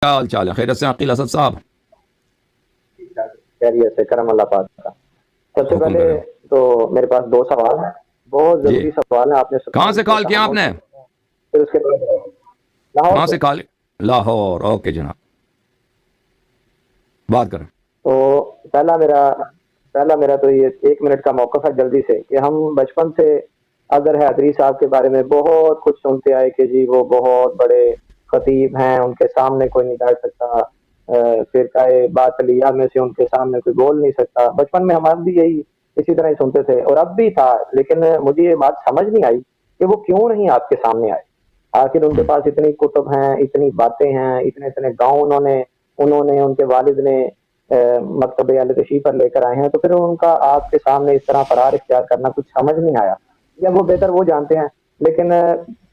حال چال ہے؟ خیریت سے عقیل اسد صاحب؟ خیریت سے، کرم اللہ پاک کا۔ سب سے حکم پہلے کریں تو میرے پاس 2 سوال ہیں، بہت جی۔ ضروری سوال ہیں، آپ نے کہاں سے کال کیا آپ نے؟ پھر اس کے بعد لاہور کہاں سے کال؟ لاہور، اوکے جناب، بات کریں۔ تو پہلا میرا تو یہ 1 منٹ کا موقف ہے جلدی سے، کہ ہم بچپن سے اظہر حیدری صاحب کے بارے میں بہت کچھ سنتے آئے کہ جی وہ بہت بڑے خطیب ہیں، ان کے سامنے کوئی نہیں بیٹھ سکتا، فرقہ باطلیہ میں سے ان کے سامنے کوئی بول نہیں سکتا۔ بچپن میں ہمارے بھی یہی اسی طرح ہی سنتے تھے، اور اب بھی تھا، لیکن مجھے یہ بات سمجھ نہیں آئی کہ وہ کیوں نہیں آپ کے سامنے آئے۔ آخر ان کے پاس اتنی کتب ہیں، اتنی باتیں ہیں، اتنے گاؤں انہوں نے ان کے والد نے مکتب اہل تشیع پر لے کر آئے ہیں، تو پھر ان کا آپ کے سامنے اس طرح فرار اختیار کرنا کچھ سمجھ نہیں آیا۔ یا وہ بہتر وہ جانتے ہیں، لیکن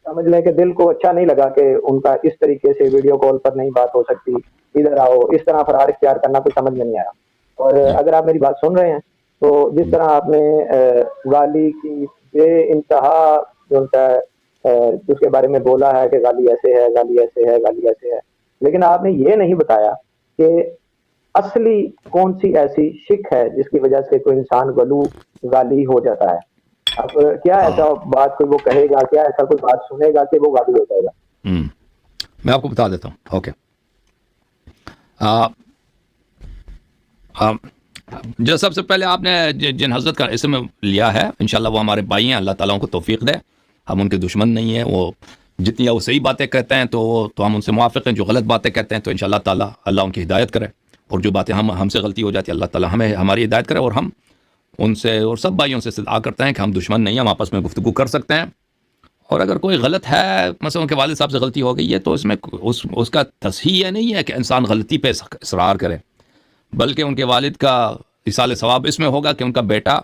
سمجھ لیں کہ دل کو اچھا نہیں لگا کہ ان کا اس طریقے سے ویڈیو کال پر نہیں بات ہو سکتی، ادھر آؤ، اس طرح فرار اختیار کرنا کچھ سمجھ میں نہیں آیا۔ اور اگر آپ میری بات سن رہے ہیں تو جس طرح آپ نے غالی کی بے انتہا جو ان کا اس کے بارے میں بولا ہے کہ غالی ایسے ہے، غالی ایسے ہے، غالی ایسے ہے، لیکن آپ نے یہ نہیں بتایا کہ اصلی کون سی ایسی شک ہے جس کی وجہ سے کوئی انسان غالی ہو جاتا ہے۔ اب کیا ایسا بات کوئی وہ کہے گا، کیا ایسا کوئی بات سنے گا کہ وہ غالی ہو جائے گا؟ میں آپ کو بتا دیتا ہوں، اوکے۔ جو سب سے پہلے آپ نے جن حضرت کا اسم لیا ہے، انشاءاللہ وہ ہمارے بھائی ہیں، اللہ تعالیٰ ان کو توفیق دے، ہم ان کے دشمن نہیں ہیں۔ وہ جتنی وہ صحیح باتیں کہتے ہیں تو ہم ان سے موافق ہیں، جو غلط باتیں کہتے ہیں تو انشاءاللہ تعالیٰ اللہ ان کی ہدایت کرے، اور جو باتیں ہم سے غلطی ہو جاتی ہے اللہ تعالیٰ ہماری ہدایت کرے، اور ہم ان سے اور سب بھائیوں سے استدعا کرتے ہیں کہ ہم دشمن نہیں ہیں، ہم آپس میں گفتگو کر سکتے ہیں۔ اور اگر کوئی غلط ہے، مثلا ان کے والد صاحب سے غلطی ہو گئی ہے، تو اس میں اس کا تصحیح یہ نہیں ہے کہ انسان غلطی پہ اصرار کرے، بلکہ ان کے والد کا اصال ثواب اس میں ہوگا کہ ان کا بیٹا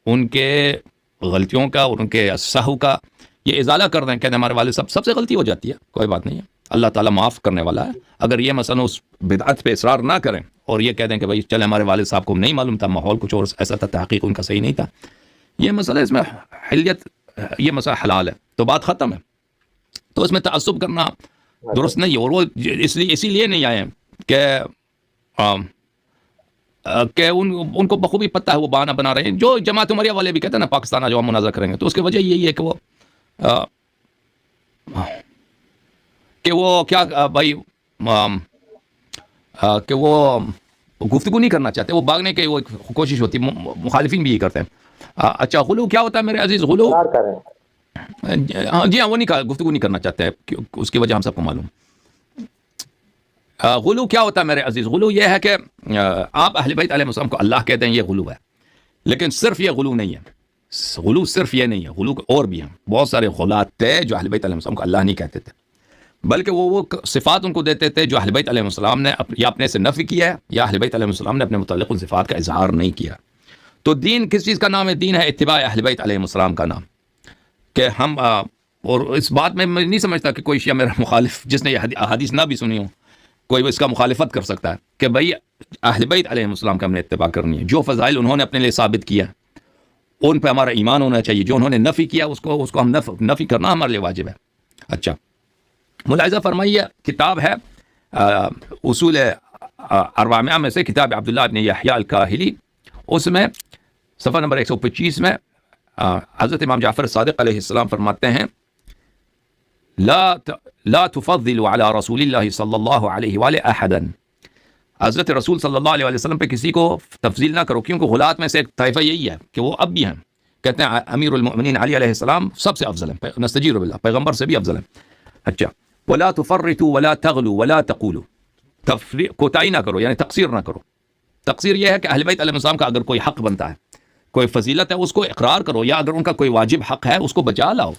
ان کے غلطیوں کا اور ان کے سہو کا یہ ازالہ کر دیں، کہ ہمارے والد صاحب سب سے غلطی ہو جاتی ہے، کوئی بات نہیں ہے، اللہ تعالیٰ معاف کرنے والا ہے۔ اگر یہ مثلا اس بدعت پہ اصرار نہ کریں اور یہ کہہ دیں کہ بھائی چلے ہمارے والد صاحب کو نہیں معلوم تھا، ماحول کچھ اور ایسا تھا، تحقیق ان کا صحیح نہیں تھا، یہ مسئلہ اس میں حلیت، یہ مسئلہ حلال ہے، تو بات ختم ہے۔ تو اس میں تعصب کرنا درست نہیں ہے، اور وہ اسی لیے نہیں آئے کہ ان کو بخوبی پتہ ہے وہ بہانہ بنا رہے ہیں، جو جماعت عمریہ والے بھی کہتے ہیں نا پاکستان جو ہم مناظرہ کریں گے، تو اس کی وجہ یہی ہے کہ وہ کیا بھائی کہ وہ گفتگو نہیں کرنا چاہتے، وہ بھاگنے کی وہ کوشش ہوتی ہے، مخالفین بھی یہ کرتے ہیں۔ اچھا، غلو کیا ہوتا ہے میرے عزیز؟ غلو، جی ہاں، وہ گفتگو نہیں کرنا چاہتے ہیں، اس کی وجہ ہم سب کو معلوم۔ غلو کیا ہوتا ہے میرے عزیز؟ غلو یہ ہے کہ آپ اہل بیت علیہ السلام کو اللہ کہتے ہیں، یہ غلو ہے، لیکن صرف یہ غلو نہیں ہے، غلو صرف یہ نہیں ہے، غلو اور بھی ہیں، بہت سارے غلات تھے جو اہل بیت علیہ السلام کو اللہ نہیں کہتے تھے، بلکہ وہ صفات ان کو دیتے تھے جو اہل بیت علیہ السلام نے یا اپنے سے نفی کیا ہے، یا اہل بیت علیہ السلام نے اپنے متعلق ان صفات کا اظہار نہیں کیا۔ تو دین کس چیز کا نام ہے؟ دین ہے اتباع اہل بیت علیہ السلام کا نام، کہ ہم اور اس بات میں نہیں سمجھتا کہ کوئی شیعہ میرا مخالف جس نے یہ احادیث نہ بھی سنی ہو، کوئی اس کا مخالفت کر سکتا ہے کہ بھائی اہل بیت علیہ السلام کا ہم نے اتباع کرنی ہے، جو فضائل انہوں نے اپنے لیے ثابت کیا ان پہ ہمارا ایمان ہونا چاہیے، جو انہوں نے نفی کیا اس کو ہم نفی کرنا ہمارے لیے واجب ہے۔ اچھا، ملاحظہ فرمائیے، کتاب ہے اصول 4 میں سے کتاب عبداللہ ابن یحییٰ الکاہلی، اس میں صفحہ نمبر 125 میں حضرت امام جعفر صادق علیہ السلام فرماتے ہیں لا تفضل على رسول اللہ صلی اللہ علیہ وآلہ احدا، حضرت رسول صلی اللہ علیہ وسلم پہ کسی کو تفضیل نہ کرو، کیونکہ غلات میں سے ایک طائفہ یہی ہے کہ وہ اب بھی ہیں، کہتے ہیں امیر المؤمنین علی علیہ السلام سب سے افضل ہیں، نستجیر باللہ، پیغمبر سے بھی افضل ہیں۔ اچھا، ولا تفرطوا ولا تغلوا ولا تقولوا، کوتاہی نہ کرو، یعنی تقصیر نہ کرو۔ تقصیر یہ ہے کہ اہل بیت علیہ السلام کا اگر کوئی حق بنتا ہے، کوئی فضیلت ہے، اس کو اقرار کرو، یا اگر ان کا کوئی واجب حق ہے اس کو بچا لاؤ،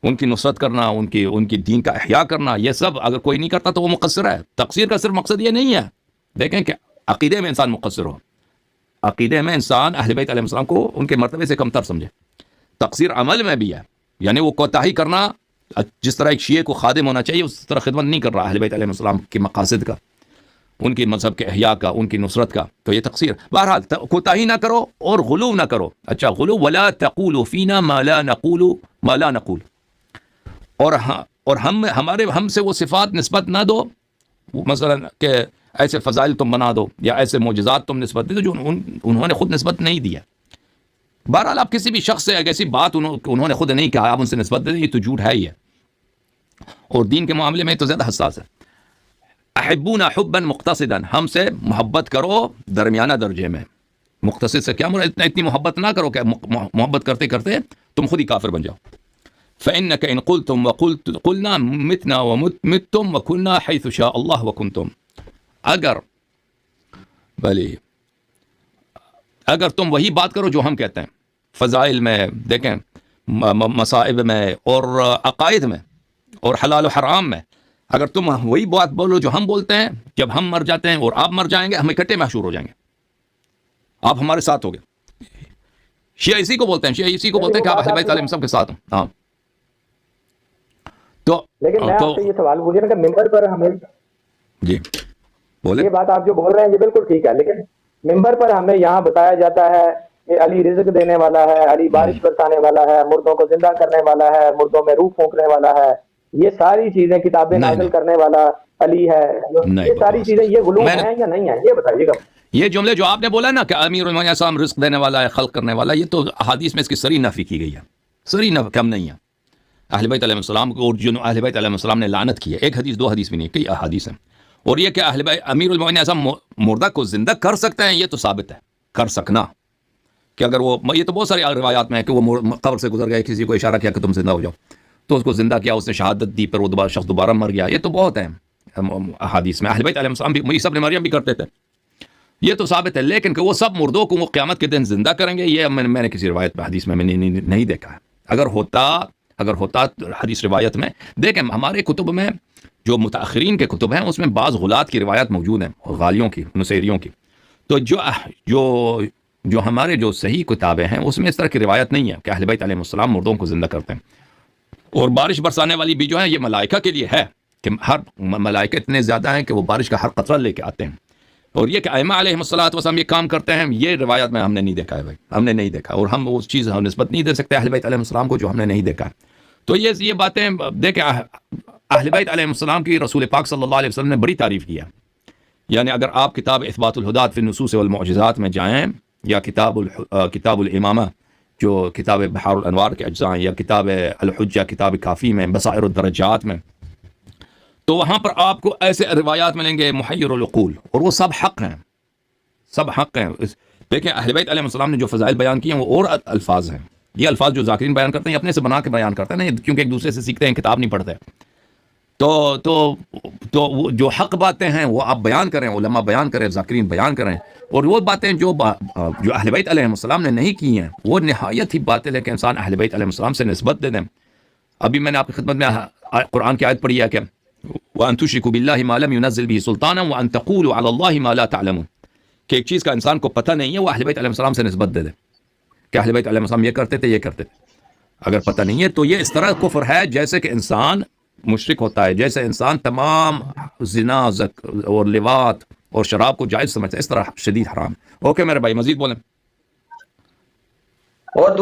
ان کی نصرت کرنا، ان کی دین کا احیاء کرنا، یہ سب اگر کوئی نہیں کرتا تو وہ مقصر ہے۔ تقصیر کا صرف مقصد یہ نہیں ہے، دیکھیں کہ عقیدے میں انسان مقصر ہو، عقیدے میں انسان اہل بیت علیہ السلام کو ان کے مرتبے سے کمتر سمجھے۔ تقصیر عمل میں بھی ہے، یعنی وہ کوتاہی کرنا، جس طرح ایک شیعہ کو خادم ہونا چاہیے اس طرح خدمت نہیں کر رہا اہل بیت علیہ السلام کے مقاصد کا، ان کی مذہب کے احیاء کا، ان کی نصرت کا، تو یہ تقصیر۔ بہرحال کوتاہی نہ کرو اور غلو نہ کرو۔ اچھا، غلو ولا تقولوا فینا ما لا نقول، اور ہم سے وہ صفات نسبت نہ دو مثلا کہ ایسے فضائل تم بنا دو یا ایسے معجزات تم نسبت دے دو جو انہوں نے خود نسبت نہیں دیا. بہرحال آپ کسی بھی شخص سے ایسی بات انہوں نے خود نہیں کہا آپ ان سے نسبت دے دیں, یہ تو جھوٹ ہے ہی ہے. اور دین کے معاملے میں تو زیادہ حساس ہے. احبونا حبا مقتصدا, ہم سے محبت کرو درمیانہ درجے میں. مقتصد سے کیا مراد, اتنی محبت نہ کرو کہ محبت کرتے کرتے تم خود ہی کافر بن جاؤ. فإنك إن قلتم قلنا متنا ومتم وكنا حيث شاء الله وكنتم. اگر تم وہی بات کرو جو ہم کہتے ہیں فضائل میں, دیکھیں مصائب میں اور عقائد میں اور حلال و حرام میں, اگر تم وہی بات بولو جو ہم بولتے ہیں, جب ہم مر جاتے ہیں اور آپ مر جائیں گے ہم اکٹھے محشور ہو جائیں گے, آپ ہمارے ساتھ ہو گے. شیعہ اسی کو بولتے ہیں, شیعہ اسی کو بولتے ہیں کہ آپ اہل بیت علیہ السلام کے ساتھ ہوں. ہاں تو لیکن میں آپ سے یہ سوال پوچھ رہا کہ ممبر پر ہمیں, جی بولے, یہ بات آپ جو بول رہے ہیں یہ بالکل ٹھیک ہے, لیکن ممبر پر ہمیں یہاں بتایا جاتا ہے کہ علی رزق دینے والا ہے, علی بارش برسانے والا ہے, مردوں کو زندہ کرنے والا ہے, مردوں میں روح پھونکنے والا ہے, یہ ساری چیزیں کتابیں نازل کرنے والا علی ہے, یہ ساری چیزیں یہ غلو ہیں یا نہیں ہیں, یہ بتائیے گا. یہ جملے جو آپ نے بولا نا کہ امیر المومنین السلام رزق دینے والا ہے, خلق کرنے والا, یہ تو احادیث میں اس کی سری نفی کی گئی ہے, سری نفی کم نہیں ہے. اہل بیت علیہ السلام کو, اور جو اہل بیت علیہ السلام نے لعنت کی ہے, ایک حدیث دو حدیث بھی نہیں, کئی احادیث ہیں. اور یہ کہ اہل بیت امیر المومنین السلام مردہ کو زندہ کر سکتے ہیں, یہ تو ثابت ہے, کر سکنا, کہ اگر وہ, یہ تو بہت ساری روایات میں ہے کہ وہ قبر سے گزر گئے, کسی کو اشارہ کیا کہ تم زندہ ہو جاؤ, تو اس کو زندہ کیا, اس نے شہادت دی, پھر وہ شخص دوبارہ مر گیا, یہ تو بہت ہیں احادیث میں. اہل بیت علیہ السلام بھی, عیسی ابن مریم بھی کرتے تھے, یہ تو ثابت ہے. لیکن کہ وہ سب مردوں کو وہ قیامت کے دن زندہ کریں گے, یہ میں نے کسی روایت میں, حدیث میں نہیں دیکھا ہے. اگر ہوتا حدیث روایت میں, دیکھیں ہمارے کتب میں جو متاخرین کے کتب ہیں اس میں بعض غلات کی روایات موجود ہیں, غالیوں کی, نصیریوں کی. تو جو ہمارے جو صحیح کتابیں ہیں اس میں اس طرح کی روایت نہیں ہے کہ اہل بیت علیہ السلام مردوں کو زندہ کرتے ہیں. اور بارش برسانے والی بھی جو ہے یہ ملائکہ کے لیے ہے, کہ ہر ملائکہ اتنے زیادہ ہیں کہ وہ بارش کا ہر قطرہ لے کے آتے ہیں. اور یہ کہ ائمہ علیہ السلام یہ کام کرتے ہیں, یہ روایت میں ہم نے نہیں دیکھا ہے بھائی, ہم نے نہیں دیکھا, اور ہم اس چیز نسبت نہیں دے سکتے اہل بیت علیہ السلام کو جو ہم نے نہیں دیکھا ہے. تو یہ باتیں دیکھیں, اہل بیت علیہ السلام کی رسول پاک صلی اللہ علیہ وسلم نے بڑی تعریف کی ہے. یعنی اگر آپ کتاب اثبات الہدات فی النصوص والمعجزات میں جائیں, یا کتاب الامامہ جو کتاب بحار الانوار کے اجزاء ہیں, یا کتاب الحجہ کتاب کافی میں, بصائر الدرجات میں, تو وہاں پر آپ کو ایسے روایات ملیں گے محیر العقول, اور وہ سب حق ہیں, سب حق ہیں. دیکھیں اہل بیت علیہ السلام نے جو فضائل بیان کیے ہیں وہ اور الفاظ ہیں, یہ الفاظ جو ذاکرین بیان کرتے ہیں اپنے سے بنا کے بیان کرتے ہیں, نہیں کیونکہ ایک دوسرے سے سیکھتے ہیں, کتاب نہیں پڑھتے. تو جو حق باتیں ہیں وہ آپ بیان کریں, علماء بیان کریں, ذاکرین بیان کریں. اور وہ باتیں جو اہل بیت علیہ السلام نے نہیں کی ہیں وہ نہایت ہی باطل ہے کہ انسان اہل بیت علیہ السلام سے نسبت دے دیں. ابھی میں نے آپ کی خدمت میں قرآن کی آیت پڑھی ہے کہ وَأَن تُشْرِكُوا بِاللَّهِ مَا لَمْ يُنَزِّلْ بِهِ سُلْطَانًا وَأَن تَقُولُوا عَلَى اللَّهِ مَا لَا تَعْلَمُونَ, کہ ایک چیز کا انسان کو پتہ نہیں ہے وہ اہل بیت علیہ السلام سے نسبت دے دے کہ اہل بیت علیہ السلام یہ کرتے تھے, یہ کرتے تھے. اگر پتہ نہیں ہے تو یہ اس طرح کفر ہے جیسے کہ انسان مشرک ہوتا ہے, جیسے انسان تمام زنا اور لواط اور شراب کو جائز سمجھتا ہے, اس طرح شدید حرام. اوکے میرے بھائی, مزید بولیں. اور